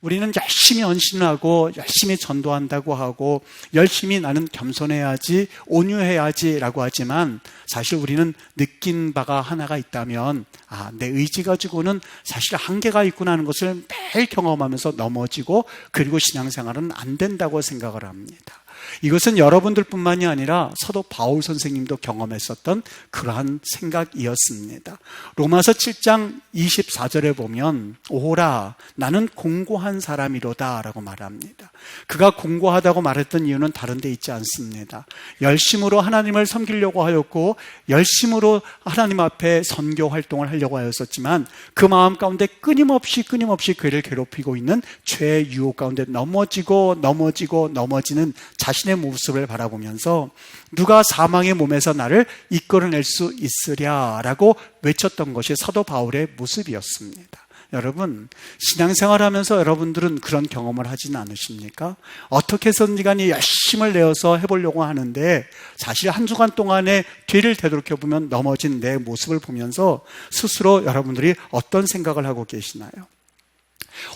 우리는 열심히 헌신하고 열심히 전도한다고 하고 열심히 나는 겸손해야지 온유해야지 라고 하지만 사실 우리는 느낀 바가 하나가 있다면 내 의지 가지고는 사실 한계가 있구나 하는 것을 매일 경험하면서 넘어지고 그리고 신앙생활은 안 된다고 생각을 합니다. 이것은 여러분들뿐만이 아니라 사도 바울 선생님도 경험했었던 그러한 생각이었습니다. 로마서 7장 24절에 보면 오호라 나는 공고한 사람이로다 라고 말합니다. 그가 공고하다고 말했던 이유는 다른 데 있지 않습니다. 열심으로 하나님을 섬기려고 하였고 열심으로 하나님 앞에 선교 활동을 하려고 하였었지만 그 마음 가운데 끊임없이 그를 괴롭히고 있는 죄의 유혹 가운데 넘어지는 자신의 모습을 바라보면서 누가 사망의 몸에서 나를 이끌어낼 수 있으랴라고 외쳤던 것이 사도 바울의 모습이었습니다. 여러분, 신앙생활하면서 여러분들은 그런 경험을 하지는 않으십니까? 어떻게 해서든지 간에 열심을 내어서 해보려고 하는데 사실 한 주간 동안에 뒤를 되돌아보면 넘어진 내 모습을 보면서 스스로 여러분들이 어떤 생각을 하고 계시나요?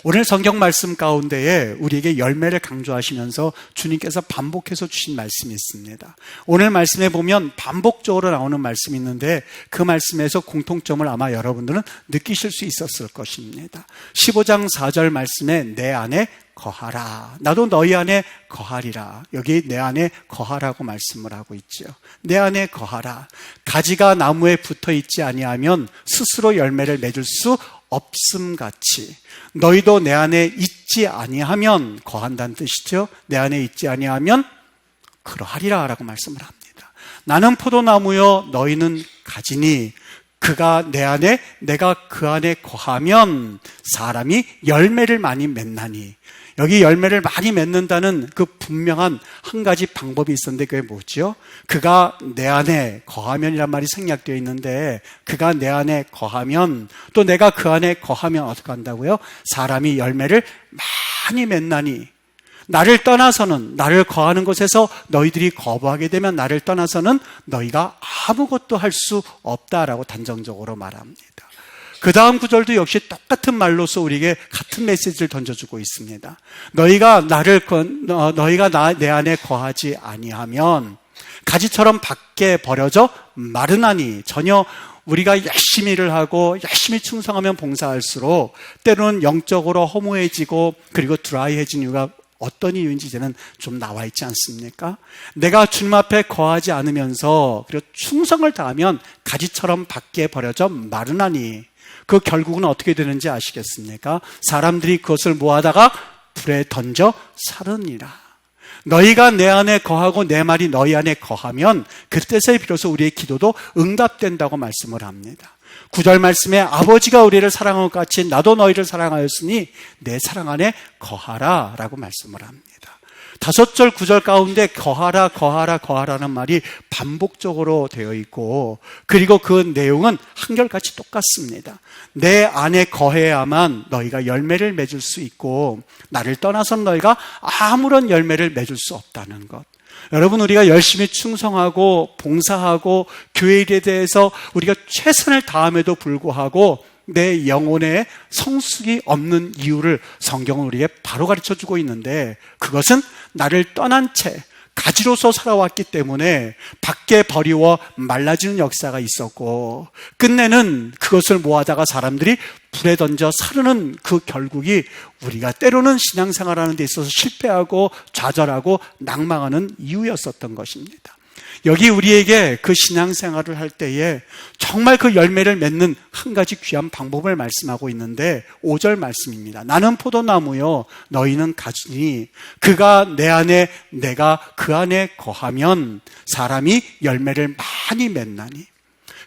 오늘 성경 말씀 가운데에 우리에게 열매를 강조하시면서 주님께서 반복해서 주신 말씀이 있습니다. 오늘 말씀에 보면 반복적으로 나오는 말씀이 있는데 그 말씀에서 공통점을 아마 여러분들은 느끼실 수 있었을 것입니다. 15장 4절 말씀에 내 안에 거하라. 나도 너희 안에 거하리라. 여기 내 안에 거하라고 말씀을 하고 있죠. 내 안에 거하라. 가지가 나무에 붙어 있지 아니하면 스스로 열매를 맺을 수 없음같이 너희도 내 안에 있지 아니하면 거한다는 뜻이죠. 내 안에 있지 아니하면 그러하리라 라고 말씀을 합니다. 나는 포도나무요 너희는 가지니 그가 내 안에 내가 그 안에 거하면 사람이 열매를 많이 맺나니. 여기 열매를 많이 맺는다는 그 분명한 한 가지 방법이 있었는데 그게 뭐죠? 그가 내 안에 거하면이란 말이 생략되어 있는데 그가 내 안에 거하면 또 내가 그 안에 거하면 어떻게 한다고요? 사람이 열매를 많이 맺나니. 나를 떠나서는 나를 거하는 곳에서 너희들이 거부하게 되면 나를 떠나서는 너희가 아무것도 할 수 없다라고 단정적으로 말합니다. 그 다음 구절도 역시 똑같은 말로서 우리에게 같은 메시지를 던져주고 있습니다. 너희가 내 안에 거하지 아니하면 가지처럼 밖에 버려져 마르나니. 전혀 우리가 열심히 일을 하고 열심히 충성하면 봉사할수록 때로는 영적으로 허무해지고 그리고 드라이해진 이유가 어떤 이유인지 이제는 좀 나와 있지 않습니까? 내가 주님 앞에 거하지 않으면서 그리고 충성을 다하면 가지처럼 밖에 버려져 마르나니. 그 결국은 어떻게 되는지 아시겠습니까? 사람들이 그것을 모아다가 불에 던져 사르니라. 너희가 내 안에 거하고 내 말이 너희 안에 거하면 그때서야 비로소 우리의 기도도 응답된다고 말씀을 합니다. 9절 말씀에 아버지가 우리를 사랑한 것 같이 나도 너희를 사랑하였으니 내 사랑 안에 거하라 라고 말씀을 합니다. 5절 9절 가운데 거하라는 말이 반복적으로 되어 있고 그리고 그 내용은 한결같이 똑같습니다. 내 안에 거해야만 너희가 열매를 맺을 수 있고 나를 떠나선 너희가 아무런 열매를 맺을 수 없다는 것. 여러분, 우리가 열심히 충성하고 봉사하고 교회 일에 대해서 우리가 최선을 다함에도 불구하고 내 영혼에 성숙이 없는 이유를 성경은 우리에게 바로 가르쳐주고 있는데 그것은 나를 떠난 채 가지로서 살아왔기 때문에 밖에 버리워 말라지는 역사가 있었고 끝내는 그것을 모아다가 사람들이 불에 던져 사르는 그 결국이 우리가 때로는 신앙생활하는 데 있어서 실패하고 좌절하고 낭망하는 이유였었던 것입니다. 여기 우리에게 그 신앙생활을 할 때에 정말 그 열매를 맺는 한 가지 귀한 방법을 말씀하고 있는데 5절 말씀입니다. 나는 포도나무요 너희는 가지니 그가 내 안에 내가 그 안에 거하면 사람이 열매를 많이 맺나니.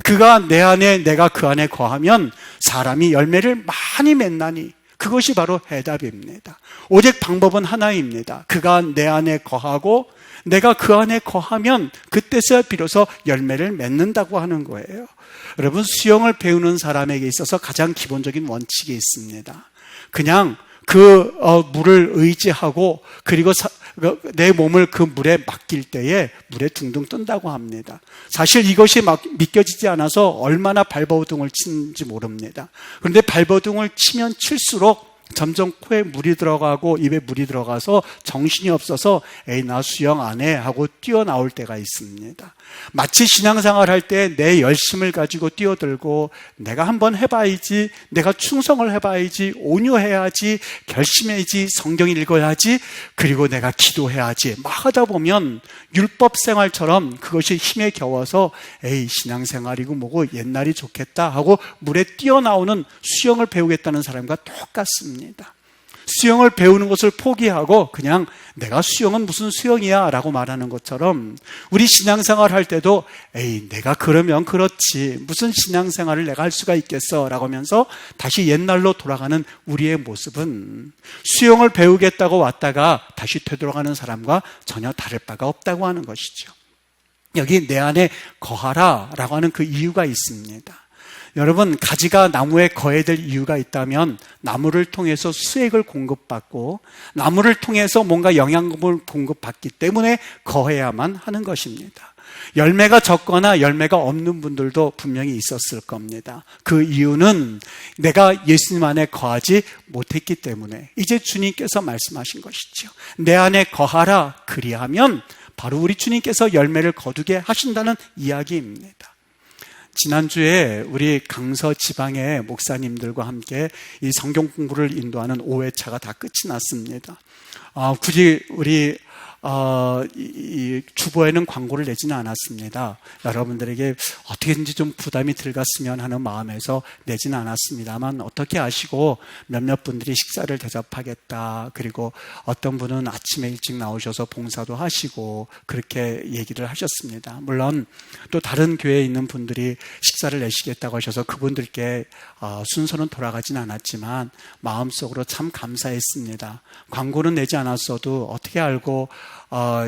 그가 내 안에 내가 그 안에 거하면 사람이 열매를 많이 맺나니. 그것이 바로 해답입니다. 오직 방법은 하나입니다. 그가 내 안에 거하고 내가 그 안에 거하면 그때서야 비로소 열매를 맺는다고 하는 거예요. 여러분, 수영을 배우는 사람에게 있어서 가장 기본적인 원칙이 있습니다. 그냥 그 물을 의지하고 그리고 내 몸을 그 물에 맡길 때에 물에 둥둥 뜬다고 합니다. 사실 이것이 믿겨지지 않아서 얼마나 발버둥을 치는지 모릅니다. 그런데 발버둥을 치면 칠수록 점점 코에 물이 들어가고 입에 물이 들어가서 정신이 없어서 에이 나 수영 안 해 하고 뛰어나올 때가 있습니다. 마치 신앙생활 할 때 내 열심을 가지고 뛰어들고 내가 한번 해봐야지, 내가 충성을 해봐야지, 온유해야지, 결심해야지, 성경 읽어야지, 그리고 내가 기도해야지 막 하다 보면 율법 생활처럼 그것이 힘에 겨워서 에이 신앙생활이고 뭐고 옛날이 좋겠다 하고 물에 뛰어나오는 수영을 배우겠다는 사람과 똑같습니다. 수영을 배우는 것을 포기하고 그냥 내가 수영은 무슨 수영이야 라고 말하는 것처럼 우리 신앙생활 할 때도 에이 내가 그러면 그렇지 무슨 신앙생활을 내가 할 수가 있겠어 라고 하면서 다시 옛날로 돌아가는 우리의 모습은 수영을 배우겠다고 왔다가 다시 되돌아가는 사람과 전혀 다를 바가 없다고 하는 것이죠. 여기 내 안에 거하라 라고 하는 그 이유가 있습니다. 여러분, 가지가 나무에 거해야 될 이유가 있다면 나무를 통해서 수액을 공급받고 나무를 통해서 뭔가 영양분을 공급받기 때문에 거해야만 하는 것입니다. 열매가 적거나 열매가 없는 분들도 분명히 있었을 겁니다. 그 이유는 내가 예수님 안에 거하지 못했기 때문에 이제 주님께서 말씀하신 것이죠. 내 안에 거하라 그리하면 바로 우리 주님께서 열매를 거두게 하신다는 이야기입니다. 지난주에 우리 강서 지방의 목사님들과 함께 이 성경 공부를 인도하는 5회차가 다 끝이 났습니다. 굳이 우리 이 주보에는 광고를 내지는 않았습니다. 여러분들에게 어떻게든지 좀 부담이 덜 갔으면 하는 마음에서 내지는 않았습니다만 어떻게 아시고 몇몇 분들이 식사를 대접하겠다, 그리고 어떤 분은 아침에 일찍 나오셔서 봉사도 하시고 그렇게 얘기를 하셨습니다. 물론 또 다른 교회에 있는 분들이 식사를 내시겠다고 하셔서 그분들께 순서는 돌아가진 않았지만 마음속으로 참 감사했습니다. 광고는 내지 않았어도 어떻게 알고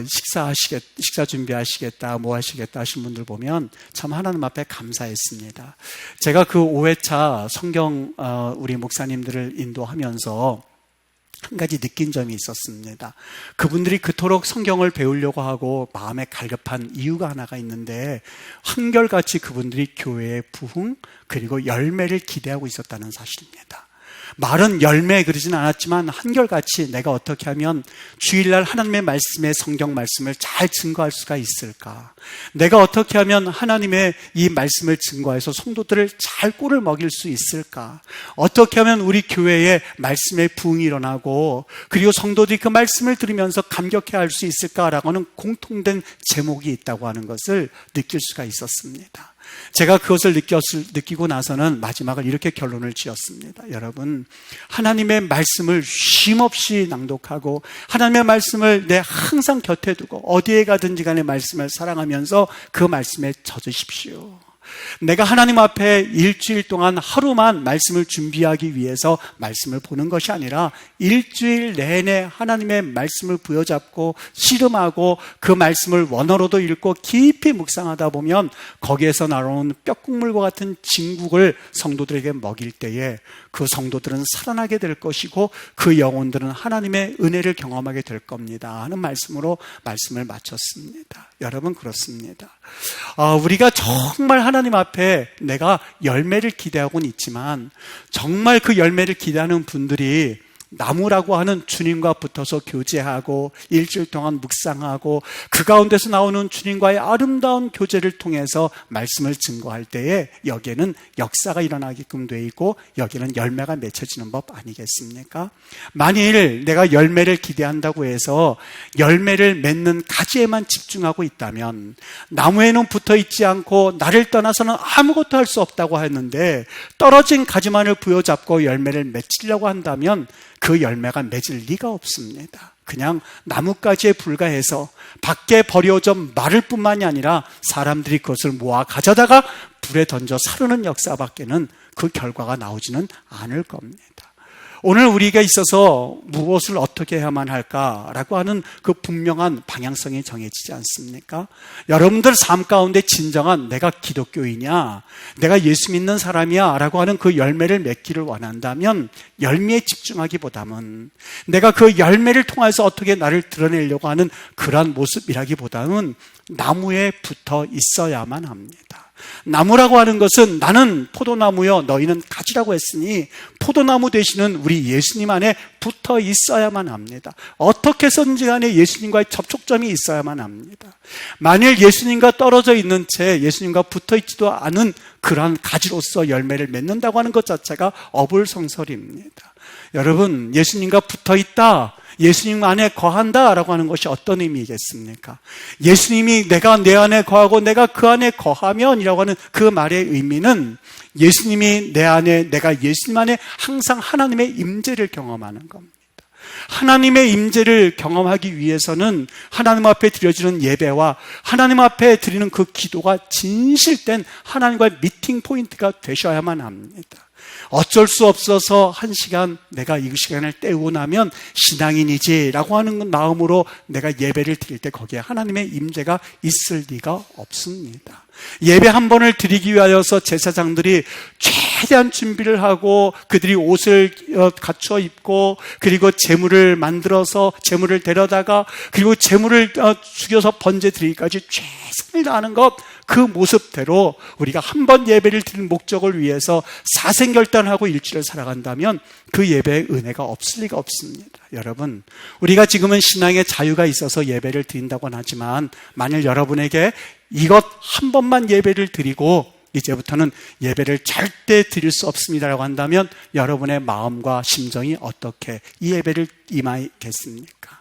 식사 준비하시겠다, 뭐 하시겠다 하신 분들 보면 참 하나님 앞에 감사했습니다. 제가 그 5회차 성경 우리 목사님들을 인도하면서 한 가지 느낀 점이 있었습니다. 그분들이 그토록 성경을 배우려고 하고 마음에 갈급한 이유가 하나가 있는데 한결같이 그분들이 교회의 부흥 그리고 열매를 기대하고 있었다는 사실입니다. 말은 열매 그러진 않았지만 한결같이 내가 어떻게 하면 주일날 하나님의 말씀에 성경 말씀을 잘 증거할 수가 있을까? 내가 어떻게 하면 하나님의 이 말씀을 증거해서 성도들을 잘 꼴을 먹일 수 있을까? 어떻게 하면 우리 교회에 말씀의 부흥이 일어나고 그리고 성도들이 그 말씀을 들으면서 감격해할 수 있을까라고 하는 공통된 제목이 있다고 하는 것을 느낄 수가 있었습니다. 제가 그것을 느끼고 나서는 마지막을 이렇게 결론을 지었습니다. 여러분, 하나님의 말씀을 쉼없이 낭독하고 하나님의 말씀을 내 항상 곁에 두고 어디에 가든지 간에 말씀을 사랑하면서 그 말씀에 젖으십시오. 내가 하나님 앞에 일주일 동안 하루만 말씀을 준비하기 위해서 말씀을 보는 것이 아니라 일주일 내내 하나님의 말씀을 부여잡고 씨름하고 그 말씀을 원어로도 읽고 깊이 묵상하다 보면 거기에서 나오는 뼈국물과 같은 진국을 성도들에게 먹일 때에 그 성도들은 살아나게 될 것이고 그 영혼들은 하나님의 은혜를 경험하게 될 겁니다 하는 말씀으로 말씀을 마쳤습니다. 여러분, 그렇습니다. 우리가 정말 하나님 앞에 내가 열매를 기대하고는 있지만 정말 그 열매를 기대하는 분들이 나무라고 하는 주님과 붙어서 교제하고 일주일 동안 묵상하고 그 가운데서 나오는 주님과의 아름다운 교제를 통해서 말씀을 증거할 때에 여기에는 역사가 일어나게끔 돼 있고 여기에는 열매가 맺혀지는 법 아니겠습니까? 만일 내가 열매를 기대한다고 해서 열매를 맺는 가지에만 집중하고 있다면 나무에는 붙어 있지 않고 나를 떠나서는 아무것도 할 수 없다고 했는데 떨어진 가지만을 부여잡고 열매를 맺으려고 한다면 그 열매가 맺을 리가 없습니다. 그냥 나뭇가지에 불과해서 밖에 버려져 마를 뿐만이 아니라 사람들이 그것을 모아 가져다가 불에 던져 사르는 역사밖에는 그 결과가 나오지는 않을 겁니다. 오늘 우리가 있어서 무엇을 어떻게 해야만 할까라고 하는 그 분명한 방향성이 정해지지 않습니까? 여러분들 삶 가운데 진정한 내가 기독교이냐, 내가 예수 믿는 사람이야 라고 하는 그 열매를 맺기를 원한다면 열매에 집중하기보다는 내가 그 열매를 통해서 어떻게 나를 드러내려고 하는 그러한 모습이라기보다는 나무에 붙어 있어야만 합니다. 나무라고 하는 것은 나는 포도나무여 너희는 가지라고 했으니 포도나무 되시는 우리 예수님 안에 붙어 있어야만 합니다. 어떻게 해서든지 간에 예수님과의 접촉점이 있어야만 합니다. 만일 예수님과 떨어져 있는 채 예수님과 붙어 있지도 않은 그러한 가지로서 열매를 맺는다고 하는 것 자체가 어불성설입니다. 여러분, 예수님과 붙어 있다, 예수님 안에 거한다라고 하는 것이 어떤 의미겠습니까? 예수님이 내가 내 안에 거하고 내가 그 안에 거하면이라고 하는 그 말의 의미는 예수님이 내 안에, 내가 예수님 안에 항상 하나님의 임재를 경험하는 겁니다. 하나님의 임재를 경험하기 위해서는 하나님 앞에 드려지는 예배와 하나님 앞에 드리는 그 기도가 진실된 하나님과의 미팅 포인트가 되셔야만 합니다. 어쩔 수 없어서 한 시간 내가 이 시간을 때우고 나면 신앙인이지라고 하는 마음으로 내가 예배를 드릴 때 거기에 하나님의 임재가 있을 리가 없습니다. 예배 한 번을 드리기 위하여서 제사장들이 최대한 준비를 하고 그들이 옷을 갖춰 입고 그리고 제물을 만들어서 제물을 데려다가 그리고 제물을 죽여서 번제 드리기까지 최선을 다하는 것, 그 모습대로 우리가 한 번 예배를 드리는 목적을 위해서 사생결단하고 일주일을 살아간다면 그 예배의 은혜가 없을 리가 없습니다. 여러분, 우리가 지금은 신앙의 자유가 있어서 예배를 드린다고는 하지만 만일 여러분에게 이것 한 번만 예배를 드리고 이제부터는 예배를 절대 드릴 수 없습니다라고 한다면 여러분의 마음과 심정이 어떻게 이 예배를 임하겠습니까?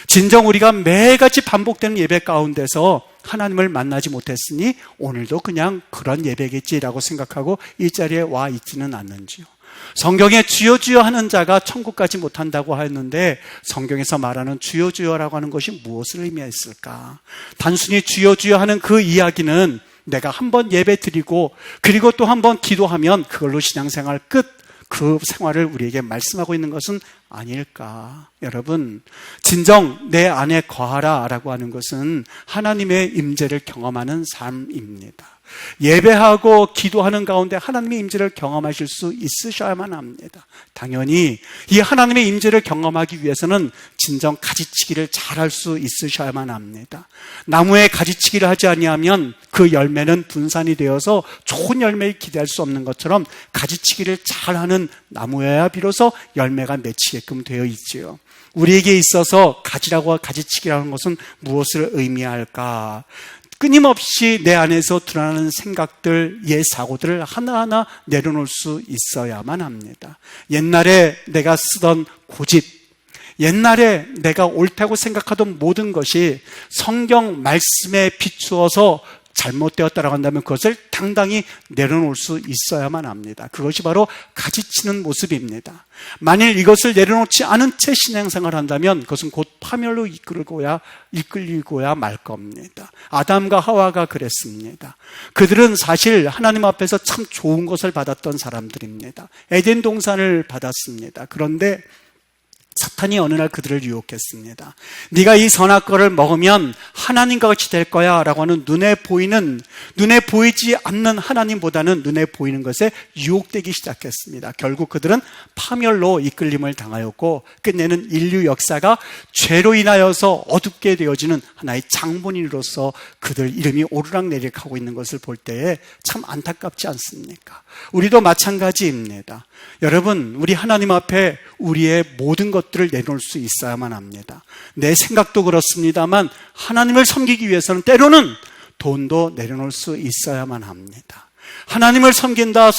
진정 우리가 매일같이 반복되는 예배 가운데서 하나님을 만나지 못했으니 오늘도 그냥 그런 예배겠지라고 생각하고 이 자리에 와 있지는 않는지요. 성경에 주여 주여 하는 자가 천국 가지 못한다고 하였는데 성경에서 말하는 주여 주여라고 하는 것이 무엇을 의미했을까? 단순히 주여 주여 하는 그 이야기는 내가 한 번 예배 드리고 그리고 또 한 번 기도하면 그걸로 신앙생활 끝, 그 생활을 우리에게 말씀하고 있는 것은 아닐까? 여러분, 진정 내 안에 거하라라고 하는 것은 하나님의 임재를 경험하는 삶입니다. 예배하고 기도하는 가운데 하나님의 임재를 경험하실 수 있으셔야만 합니다. 당연히 이 하나님의 임재를 경험하기 위해서는 진정 가지치기를 잘할 수 있으셔야만 합니다. 나무에 가지치기를 하지 아니하면 그 열매는 분산이 되어서 좋은 열매를 기대할 수 없는 것처럼 가지치기를 잘하는 나무여야 비로소 열매가 맺히게끔 되어 있지요. 우리에게 있어서 가지라고 가지치기라는 것은 무엇을 의미할까? 끊임없이 내 안에서 드러나는 생각들, 옛 사고들을 하나하나 내려놓을 수 있어야만 합니다. 옛날에 내가 쓰던 고집, 옛날에 내가 옳다고 생각하던 모든 것이 성경 말씀에 비추어서 잘못되었다라고 한다면 그것을 당당히 내려놓을 수 있어야만 합니다. 그것이 바로 가지치는 모습입니다. 만일 이것을 내려놓지 않은 채 신앙생활을 한다면 그것은 곧 파멸로 이끌리고야 말 겁니다. 아담과 하와가 그랬습니다. 그들은 사실 하나님 앞에서 참 좋은 것을 받았던 사람들입니다. 에덴 동산을 받았습니다. 그런데 사탄이 어느 날 그들을 유혹했습니다. 네가 이 선악과를 먹으면 하나님과 같이 될 거야 라고 하는 눈에 보이지 않는 하나님보다는 눈에 보이는 것에 유혹되기 시작했습니다. 결국 그들은 파멸로 이끌림을 당하였고 끝내는 인류 역사가 죄로 인하여서 어둡게 되어지는 하나의 장본인으로서 그들 이름이 오르락내리락하고 있는 것을 볼 때에 참 안타깝지 않습니까? 우리도 마찬가지입니다. 여러분, 우리 하나님 앞에 우리의 모든 것들을 내놓을 수 있어야만 합니다. 내 생각도 그렇습니다만 하나님을 섬기기 위해서는 때로는 돈도 내려놓을 수 있어야만 합니다. 하나님을 섬긴다,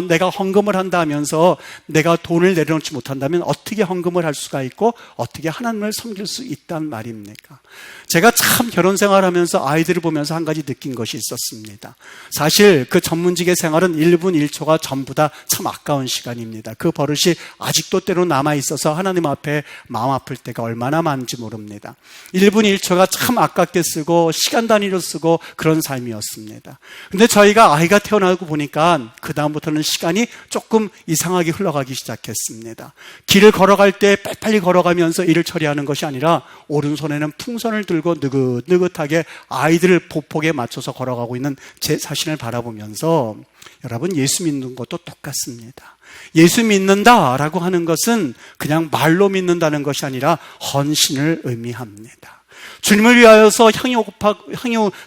내가 헌금을 한다 하면서 내가 돈을 내려놓지 못한다면 어떻게 헌금을 할 수가 있고 어떻게 하나님을 섬길 수 있단 말입니까? 제가 참 결혼 생활하면서 아이들을 보면서 한 가지 느낀 것이 있었습니다. 사실 그 전문직의 생활은 1분 1초가 전부 다 참 아까운 시간입니다. 그 버릇이 아직도 때로 남아있어서 하나님 앞에 마음 아플 때가 얼마나 많은지 모릅니다. 1분 1초가 참 아깝게 쓰고 시간 단위로 쓰고 그런 삶이었습니다. 근데 저희가 아이가 태어나고 보니까 그 다음부터는 시간이 조금 이상하게 흘러가기 시작했습니다. 길을 걸어갈 때 빨리빨리 걸어가면서 일을 처리하는 것이 아니라 오른손에는 풍선을 들고 느긋느긋하게 아이들을 보폭에 맞춰서 걸어가고 있는 제 자신을 바라보면서 여러분, 예수 믿는 것도 똑같습니다. 예수 믿는다라고 하는 것은 그냥 말로 믿는다는 것이 아니라 헌신을 의미합니다. 주님을 위하여서 향유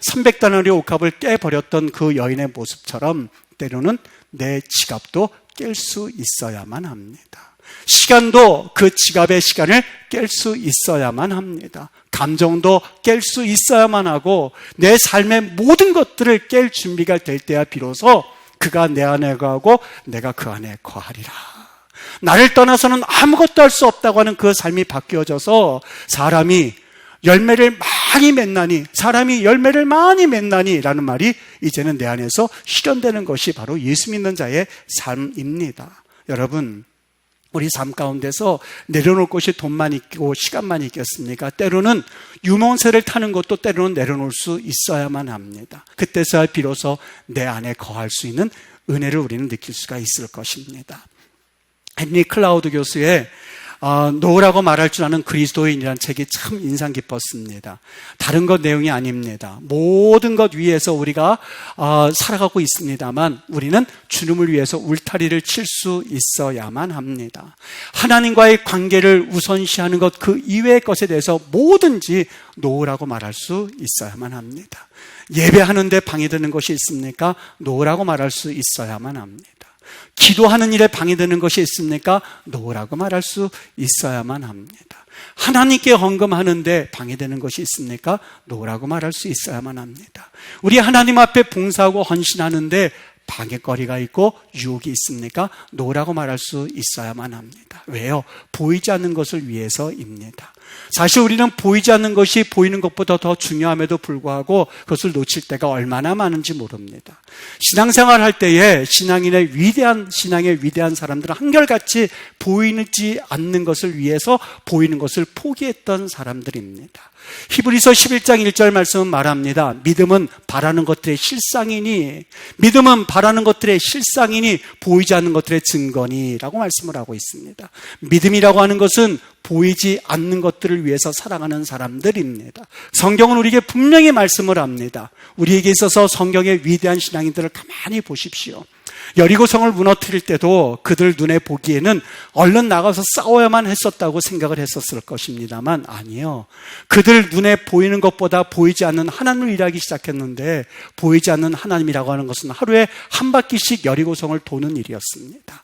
300다나리 옥합을 깨버렸던 그 여인의 모습처럼 때로는 내 지갑도 깰 수 있어야만 합니다. 시간도 그 지갑의 시간을 깰 수 있어야만 합니다. 감정도 깰 수 있어야만 하고 내 삶의 모든 것들을 깰 준비가 될 때야 비로소 그가 내 안에 거하고 내가 그 안에 거하리라. 나를 떠나서는 아무것도 할 수 없다고 하는 그 삶이 바뀌어져서 사람이 열매를 많이 맺나니, 사람이 열매를 많이 맺나니 라는 말이 이제는 내 안에서 실현되는 것이 바로 예수 믿는 자의 삶입니다. 여러분, 우리 삶 가운데서 내려놓을 것이 돈만 있고 시간만 있겠습니까? 때로는 유mon새를 타는 것도 때로는 내려놓을 수 있어야만 합니다. 그때서야 비로소 내 안에 거할 수 있는 은혜를 우리는 느낄 수가 있을 것입니다. 헨리 클라우드 교수의 노라고 말할 줄 아는 그리스도인이라는 책이 참 인상 깊었습니다. 다른 것 내용이 아닙니다. 모든 것 위에서 우리가 살아가고 있습니다만 우리는 주님을 위해서 울타리를 칠 수 있어야만 합니다. 하나님과의 관계를 우선시하는 것, 그 이외의 것에 대해서 뭐든지 노라고 말할 수 있어야만 합니다. 예배하는데 방해되는 것이 있습니까? 노라고 말할 수 있어야만 합니다. 기도하는 일에 방해되는 것이 있습니까? 노라고 말할 수 있어야만 합니다. 하나님께 헌금하는데 방해되는 것이 있습니까? 노라고 말할 수 있어야만 합니다. 우리 하나님 앞에 봉사하고 헌신하는데 방해거리가 있고 유혹이 있습니까? 노라고 말할 수 있어야만 합니다. 왜요? 보이지 않는 것을 위해서입니다. 사실 우리는 보이지 않는 것이 보이는 것보다 더 중요함에도 불구하고 그것을 놓칠 때가 얼마나 많은지 모릅니다. 신앙생활 할 때에 신앙의 위대한 사람들은 한결같이 보이지 않는 것을 위해서 보이는 것을 포기했던 사람들입니다. 히브리서 11장 1절 말씀은 말합니다. 믿음은 바라는 것들의 실상이니, 믿음은 바라는 것들의 실상이니 보이지 않는 것들의 증거니 라고 말씀을 하고 있습니다. 믿음이라고 하는 것은 보이지 않는 것들을 위해서 살아가는 사람들입니다. 성경은 우리에게 분명히 말씀을 합니다. 우리에게 있어서 성경의 위대한 신앙인들을 가만히 보십시오. 여리고성을 무너뜨릴 때도 그들 눈에 보기에는 얼른 나가서 싸워야만 했었다고 생각을 했었을 것입니다만 아니요. 그들 눈에 보이는 것보다 보이지 않는 하나님을 일하기 시작했는데 보이지 않는 하나님이라고 하는 것은 하루에 한 바퀴씩 여리고성을 도는 일이었습니다.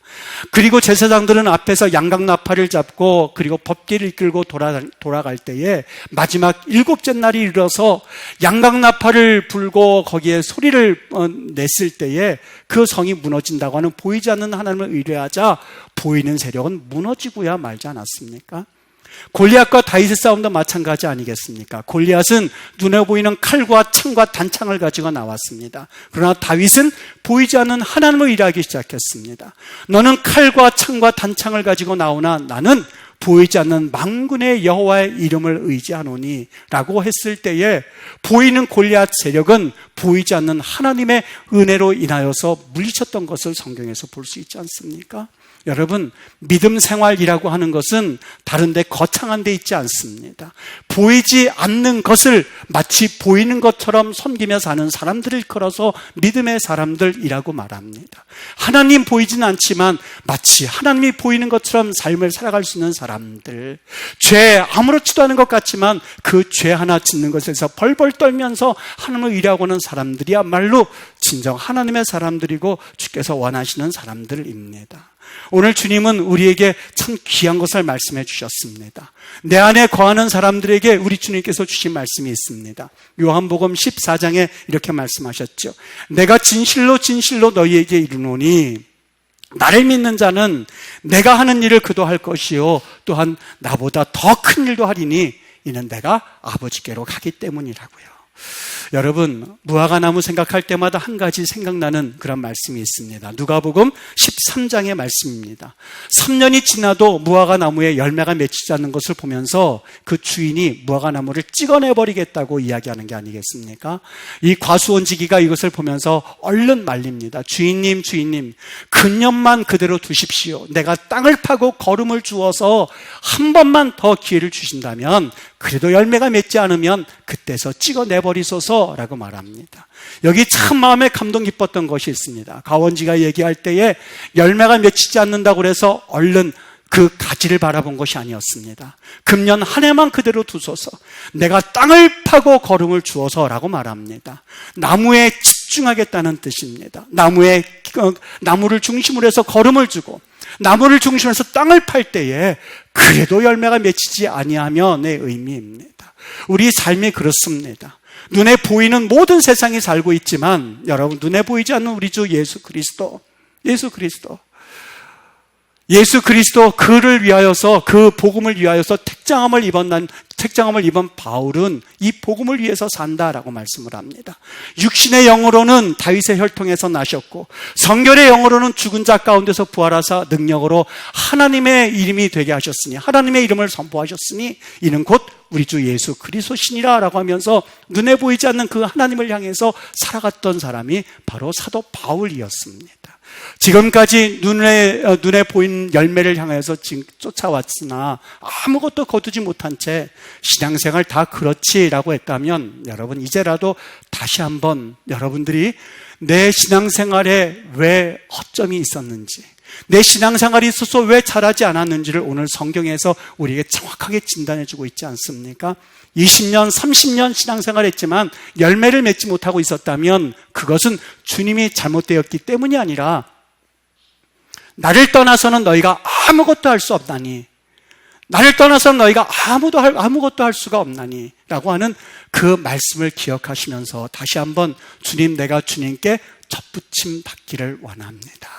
그리고 제사장들은 앞에서 양각나팔을 잡고 그리고 법궤를 이끌고 돌아갈 때에 마지막 7째 날이 이르러서 양각나팔을 불고 거기에 소리를 냈을 때에 그 성이 무너진다고 하는 보이지 않는 하나님을 의뢰하자 보이는 세력은 무너지고야 말지 않았습니까? 골리앗과 다윗의 싸움도 마찬가지 아니겠습니까? 골리앗은 눈에 보이는 칼과 창과 단창을 가지고 나왔습니다. 그러나 다윗은 보이지 않는 하나님을 의뢰하기 시작했습니다. 너는 칼과 창과 단창을 가지고 나오나 나는 보이지 않는 만군의 여호와의 이름을 의지하노니 라고 했을 때에 보이는 골리앗 세력은 보이지 않는 하나님의 은혜로 인하여서 물리쳤던 것을 성경에서 볼 수 있지 않습니까? 여러분, 믿음 생활이라고 하는 것은 다른 데 거창한 데 있지 않습니다. 보이지 않는 것을 마치 보이는 것처럼 섬기며 사는 사람들을 걸어서 믿음의 사람들이라고 말합니다. 하나님 보이지는 않지만 마치 하나님이 보이는 것처럼 삶을 살아갈 수 있는 사람들, 죄 아무렇지도 않은 것 같지만 그 죄 하나 짓는 것에서 벌벌 떨면서 하나님을 의뢰하고 하는 사람들이야말로 진정 하나님의 사람들이고 주께서 원하시는 사람들입니다. 오늘 주님은 우리에게 참 귀한 것을 말씀해 주셨습니다. 내 안에 거하는 사람들에게 우리 주님께서 주신 말씀이 있습니다. 요한복음 14장에 이렇게 말씀하셨죠. 내가 진실로 진실로 너희에게 이르노니 나를 믿는 자는 내가 하는 일을 그도 할 것이요 또한 나보다 더 큰 일도 하리니 이는 내가 아버지께로 가기 때문이라고요. 여러분, 무화과나무 생각할 때마다 한 가지 생각나는 그런 말씀이 있습니다. 누가복음 13장의 말씀입니다. 3년이 지나도 무화과나무에 열매가 맺히지 않는 것을 보면서 그 주인이 무화과나무를 찍어내버리겠다고 이야기하는 게 아니겠습니까? 이 과수원지기가 이것을 보면서 얼른 말립니다. 주인님, 근년만 그대로 두십시오. 내가 땅을 파고 거름을 주어서 한 번만 더 기회를 주신다면 그래도 열매가 맺지 않으면 그때서 찍어내버리소서라고 말합니다. 여기 참 마음에 감동 깊었던 것이 있습니다. 가원지가 얘기할 때에 열매가 맺히지 않는다고 해서 얼른 그 가지를 바라본 것이 아니었습니다. 금년 한 해만 그대로 두소서. 내가 땅을 파고 거름을 주어서라고 말합니다. 나무에 집중하겠다는 뜻입니다. 나무를 중심으로 해서 거름을 주고 나무를 중심으로 해서 땅을 팔 때에 그래도 열매가 맺히지 아니하면의 의미입니다. 우리 삶이 그렇습니다. 눈에 보이는 모든 세상이 살고 있지만 여러분, 눈에 보이지 않는 우리 주 예수 그리스도 그를 위하여서, 그 복음을 위하여서 택장함을 입은 바울은 이 복음을 위해서 산다라고 말씀을 합니다. 육신의 영으로는 다윗의 혈통에서 나셨고 성결의 영으로는 죽은 자 가운데서 부활하사 능력으로 하나님의 이름이 되게 하셨으니, 하나님의 이름을 선포하셨으니 이는 곧 우리 주 예수 그리스도시니라 라고 하면서 눈에 보이지 않는 그 하나님을 향해서 살아갔던 사람이 바로 사도 바울이었습니다. 지금까지 눈에 보이는 열매를 향해서 지금 쫓아왔으나 아무것도 거두지 못한 채 신앙생활 다 그렇지라고 했다면, 여러분 이제라도 다시 한번 여러분들이 내 신앙생활에 왜 허점이 있었는지, 내 신앙생활이 있어서 왜 잘하지 않았는지를 오늘 성경에서 우리에게 정확하게 진단해주고 있지 않습니까? 20년, 30년 신앙생활 했지만 열매를 맺지 못하고 있었다면 그것은 주님이 잘못되었기 때문이 아니라 나를 떠나서는 너희가 아무것도 할 수 없나니, 나를 떠나서는 너희가 아무것도 할 수가 없나니 라고 하는 그 말씀을 기억하시면서 다시 한번 주님, 내가 주님께 접붙임 받기를 원합니다.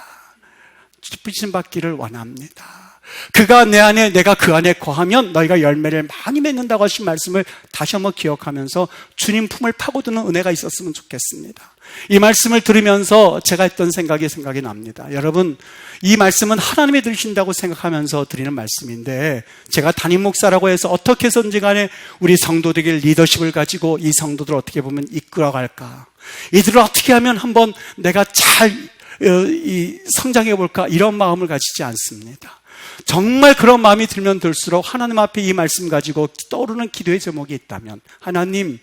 접붙임 받기를 원합니다. 그가 내 안에, 내가 그 안에 거하면 너희가 열매를 많이 맺는다고 하신 말씀을 다시 한번 기억하면서 주님 품을 파고드는 은혜가 있었으면 좋겠습니다. 이 말씀을 들으면서 제가 했던 생각이 납니다. 여러분, 이 말씀은 하나님이 들으신다고 생각하면서 드리는 말씀인데, 제가 담임 목사라고 해서 어떻게 해서든지 간에 우리 성도들에게 리더십을 가지고 이 성도들을 어떻게 보면 이끌어갈까, 이들을 어떻게 하면 한번 내가 잘 성장해 볼까, 이런 마음을 가지지 않습니다. 정말 그런 마음이 들면 들수록 하나님 앞에 이 말씀 가지고 떠오르는 기도의 제목이 있다면, 하나님,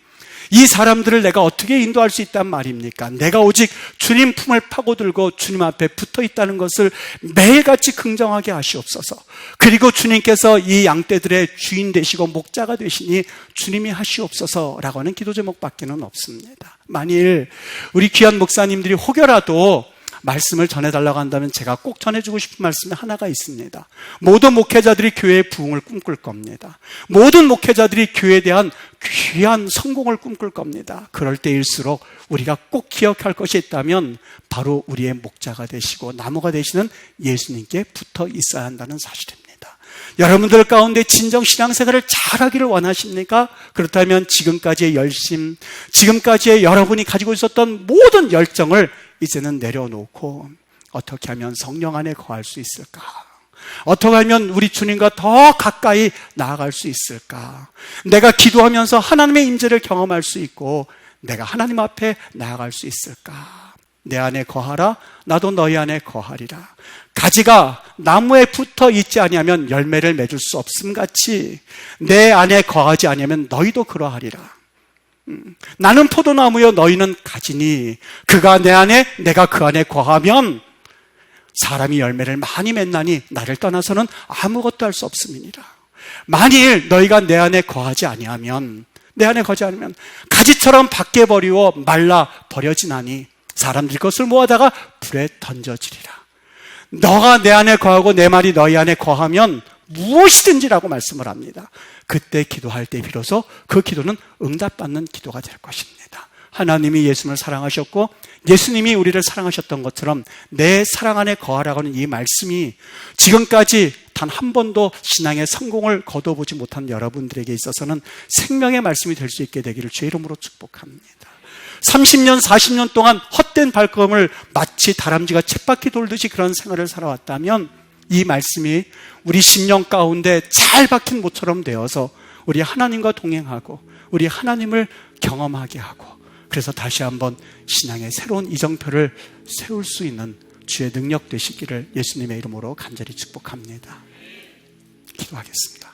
이 사람들을 내가 어떻게 인도할 수 있단 말입니까? 내가 오직 주님 품을 파고들고 주님 앞에 붙어 있다는 것을 매일같이 긍정하게 하시옵소서. 그리고 주님께서 이 양떼들의 주인 되시고 목자가 되시니 주님이 하시옵소서라고 하는 기도 제목밖에는 없습니다. 만일 우리 귀한 목사님들이 혹여라도 말씀을 전해달라고 한다면 제가 꼭 전해주고 싶은 말씀이 하나가 있습니다. 모든 목회자들이 교회의 부흥을 꿈꿀 겁니다. 모든 목회자들이 교회에 대한 귀한 성공을 꿈꿀 겁니다. 그럴 때일수록 우리가 꼭 기억할 것이 있다면 바로 우리의 목자가 되시고 나무가 되시는 예수님께 붙어 있어야 한다는 사실입니다. 여러분들 가운데 진정 신앙생활을 잘하기를 원하십니까? 그렇다면 지금까지의 열심, 지금까지의 여러분이 가지고 있었던 모든 열정을 이제는 내려놓고 어떻게 하면 성령 안에 거할 수 있을까? 어떻게 하면 우리 주님과 더 가까이 나아갈 수 있을까? 내가 기도하면서 하나님의 임재를 경험할 수 있고 내가 하나님 앞에 나아갈 수 있을까? 내 안에 거하라, 나도 너희 안에 거하리라. 가지가 나무에 붙어 있지 아니하면 열매를 맺을 수 없음같이 내 안에 거하지 아니하면 너희도 그러하리라. 나는 포도나무여 너희는 가지니 그가 내 안에 내가 그 안에 거하면 사람이 열매를 많이 맺나니 나를 떠나서는 아무것도 할 수 없음이니라. 만일 너희가 내 안에 거하지 아니하면, 내 안에 거하지 않으면 가지처럼 밖에 버리고 말라 버려지나니 사람들이 그것을 모아다가 불에 던져지리라. 너가 내 안에 거하고 내 말이 너희 안에 거하면 무엇이든지라고 말씀을 합니다. 그때 기도할 때 비로소 그 기도는 응답받는 기도가 될 것입니다. 하나님이 예수님을 사랑하셨고 예수님이 우리를 사랑하셨던 것처럼 내 사랑 안에 거하라고 하는 이 말씀이 지금까지 단 한 번도 신앙의 성공을 거둬보지 못한 여러분들에게 있어서는 생명의 말씀이 될 수 있게 되기를 주의 이름으로 축복합니다. 30년, 40년 동안 헛된 발걸음을 마치 다람쥐가 쳇바퀴 돌듯이 그런 생활을 살아왔다면 이 말씀이 우리 심령 가운데 잘 박힌 못처럼 되어서 우리 하나님과 동행하고 우리 하나님을 경험하게 하고, 그래서 다시 한번 신앙의 새로운 이정표를 세울 수 있는 주의 능력 되시기를 예수님의 이름으로 간절히 축복합니다. 기도하겠습니다.